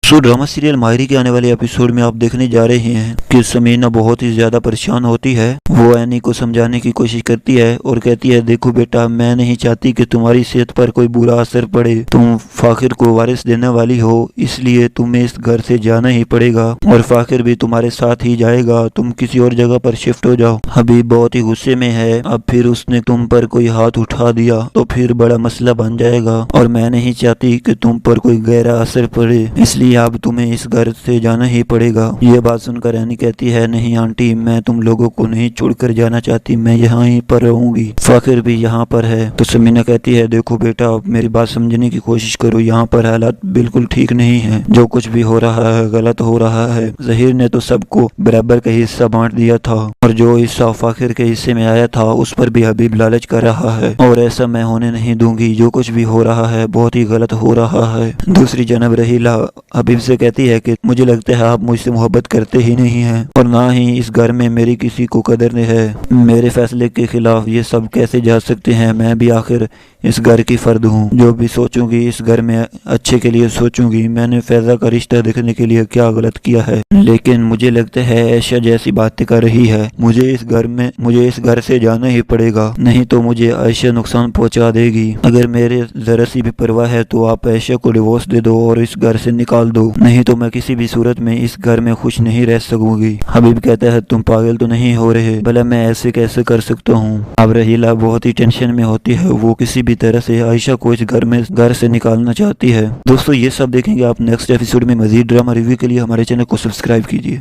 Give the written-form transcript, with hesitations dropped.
Drama serial माहिरी के आने वाले एपिसोड में आप देखने जा रहे हैं कि समीना बहुत ही ज्यादा परेशान होती है। वो एनी को समझाने की कोशिश करती है और कहती है, देखो बेटा, मैं नहीं चाहती कि तुम्हारी सेहत पर कोई बुरा असर पड़े। तुम फाखिर को वारिस देने वाली हो, इसलिए तुम्हें इस घर से जाना ही पड़ेगा और फाखिर भी तुम्हारे साथ ही जाएगा। तुम किसी और जगह पर शिफ्ट हो जाओ। हबीब बहुत ही गुस्से में है। अब फिर उसने तुम पर कोई हाथ उठा दिया तो फिर बड़ा मसला बन जाएगा और मैं नहीं चाहती कि तुम पर कोई गहरा असर पड़े, इसलिए अब तुम्हें इस घर से जाना ही पड़ेगा। ये बात सुनकर एनी कहती है, नहीं आंटी, मैं तुम लोगों को नहीं छोड़कर जाना चाहती, मैं यहाँ ही पर रहूंगी। फाखिर भी यहाँ पर है। तो समीना कहती है, देखो बेटा, अब मेरी बात समझने की कोशिश करो। यहाँ पर हालात बिल्कुल ठीक नहीं है। जो कुछ भी हो रहा है गलत हो रहा है। जहीर ने तो सबको बराबर का हिस्सा बांट दिया था और जो हिस्सा फाखिर के हिस्से में आया था उस पर भी हबीब लालच कर रहा है और ऐसा मैं होने नहीं दूंगी। जो कुछ भी हो रहा है बहुत ही गलत हो रहा है। दूसरी जनब रहीला हबीब से कहती है कि मुझे लगता है आप मुझसे मोहब्बत करते ही नहीं हैं और ना ही इस घर में मेरी किसी को कदर है। मेरे फैसले के खिलाफ ये सब कैसे जा सकते हैं? मैं भी आखिर इस घर की फर्द हूँ। जो भी सोचूंगी इस घर में अच्छे के लिए सोचूंगी। मैंने फैजा का रिश्ता देखने के लिए क्या गलत किया है, लेकिन मुझे लगता है ऐशा जैसी बातें कर रही है। मुझे इस घर से जाना ही पड़ेगा, नहीं तो मुझे ऐशा नुकसान पहुंचा देगी। अगर मेरे जरा सी भी परवाह है तो आप ऐशा को डिवोर्स दे दो और इस घर से निकाल दो, नहीं तो मैं किसी भी सूरत में इस घर में खुश नहीं रह सकूंगी। हबीब कहता है, तुम पागल तो नहीं हो रहे? भला मैं ऐसे कैसे कर सकता हूँ? अब रहीला बहुत ही टेंशन में होती है। वो किसी भी तरह से आयशा को इस घर से निकालना चाहती है। दोस्तों, ये सब देखेंगे आप नेक्स्ट एपिसोड में। मजीद ड्रामा रिव्यू के लिए हमारे चैनल को सब्सक्राइब कीजिए।